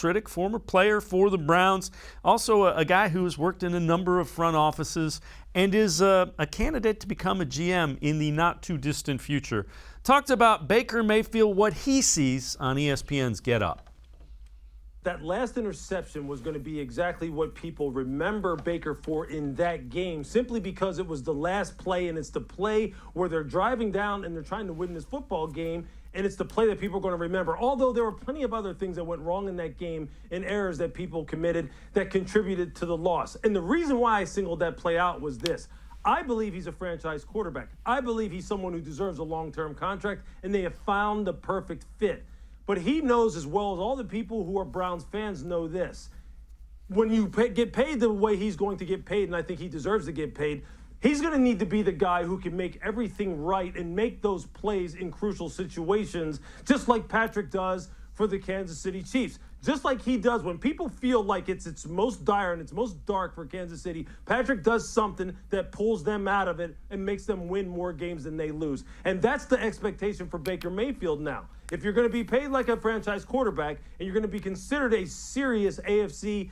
Riddick, former player for the Browns, also a guy who has worked in a number of front offices and is a candidate to become a GM in the not-too-distant future. Talked about Baker Mayfield, what he sees on ESPN's Get Up. That last interception was going to be exactly what people remember Baker for in that game, simply because it was the last play, and it's the play where they're driving down and they're trying to win this football game, and it's the play that people are going to remember. Although there were plenty of other things that went wrong in that game and errors that people committed that contributed to the loss. And the reason why I singled that play out was this. I believe he's a franchise quarterback. I believe he's someone who deserves a long-term contract, and they have found the perfect fit. But he knows as well as all the people who are Browns fans know this. When you get paid the way he's going to get paid, and I think he deserves to get paid, he's going to need to be the guy who can make everything right and make those plays in crucial situations, just like Patrick does for the Kansas City Chiefs. Just like he does when people feel like it's most dire and it's most dark for Kansas City, Patrick does something that pulls them out of it and makes them win more games than they lose. And that's the expectation for Baker Mayfield now. If you're going to be paid like a franchise quarterback and you're going to be considered a serious AFC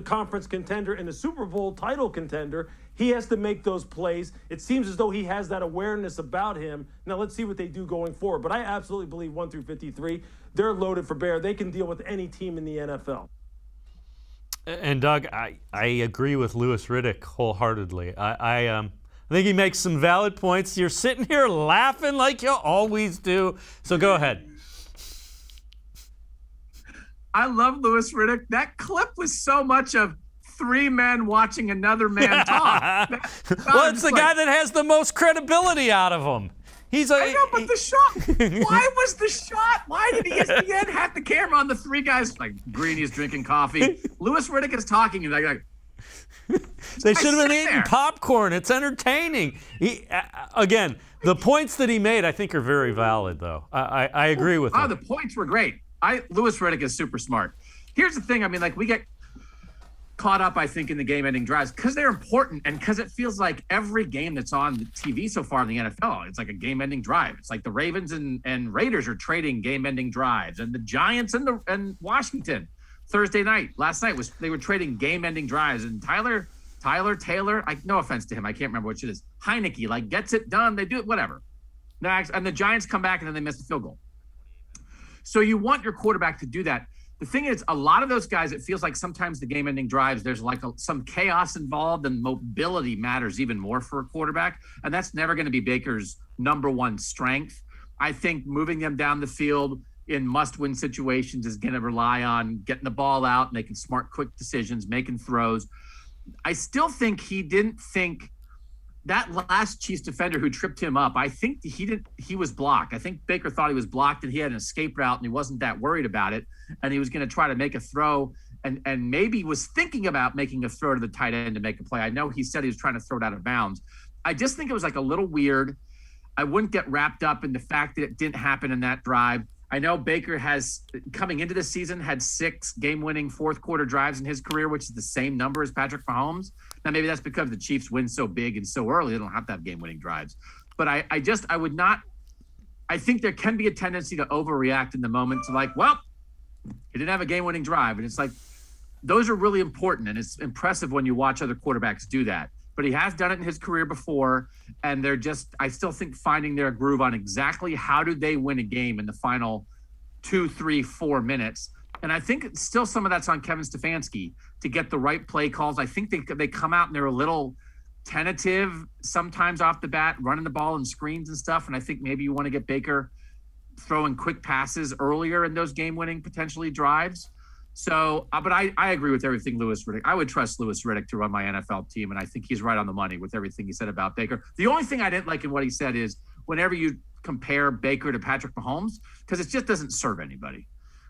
conference contender and a Super Bowl title contender, he has to make those plays. It seems as though he has that awareness about him. Now, let's see what they do going forward. But I absolutely believe 1 through 53, they're loaded for bear. They can deal with any team in the NFL. And, Doug, I agree with Louis Riddick wholeheartedly. I think he makes some valid points. You're sitting here laughing like you always do. So go ahead. I love Louis Riddick. That clip was so much of three men watching another man talk. Well, it's the guy that has the most credibility out of them. I know, but the shot. Why was the shot? Why did ESPN have the camera on the three guys? Like, Greeny's drinking coffee. Louis Riddick is talking, and like they should have been eating popcorn. It's entertaining. Again, the points that he made, I think, are very valid, though. I agree with him. Oh, the points were great. Louis Riddick is super smart. Here's the thing. I mean, like, we get caught up, I think, in the game-ending drives because they're important and because it feels like every game that's on the TV so far in the NFL, it's like a game-ending drive. It's like the Ravens and Raiders are trading game-ending drives, and the Giants and Washington Thursday night, last night, they were trading game-ending drives, and Tyler Taylor, no offense to him, I can't remember which it is, Heineke, like, gets it done, they do it, whatever. Next, and the Giants come back and then they miss the field goal. So you want your quarterback to do that. The thing is, a lot of those guys, it feels like sometimes the game-ending drives, there's like some chaos involved, and mobility matters even more for a quarterback. And that's never going to be Baker's number one strength. I think moving them down the field in must-win situations is going to rely on getting the ball out, making smart, quick decisions, making throws. I still think he didn't think that last Chiefs defender who tripped him up, I think he was blocked. I think Baker thought he was blocked and he had an escape route and he wasn't that worried about it. And he was going to try to make a throw and maybe was thinking about making a throw to the tight end to make a play. I know he said he was trying to throw it out of bounds. I just think it was like a little weird. I wouldn't get wrapped up in the fact that it didn't happen in that drive. I know Baker has, coming into this season, had 6 game-winning fourth-quarter drives in his career, which is the same number as Patrick Mahomes. Now, maybe that's because the Chiefs win so big and so early, they don't have to have game-winning drives. But I think there can be a tendency to overreact in the moment to like, well, he didn't have a game-winning drive. And it's like, those are really important, and it's impressive when you watch other quarterbacks do that. But he has done it in his career before, and they're just, I still think, finding their groove on exactly how do they win a game in the final 2, 3, 4 minutes. And I think still some of that's on Kevin Stefanski to get the right play calls. I think they come out and they're a little tentative sometimes off the bat, running the ball and screens and stuff. And I think maybe you want to get Baker throwing quick passes earlier in those game-winning potentially drives. So, but I agree with everything Louis Riddick. I would trust Louis Riddick to run my NFL team, and I think he's right on the money with everything he said about Baker. The only thing I didn't like in what he said is whenever you compare Baker to Patrick Mahomes, because it just doesn't serve anybody,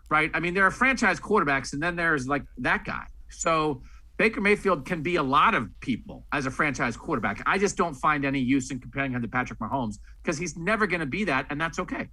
right? I mean, there are franchise quarterbacks, and then there's like that guy. So Baker Mayfield can be a lot of people as a franchise quarterback. I just don't find any use in comparing him to Patrick Mahomes because he's never going to be that, and that's okay.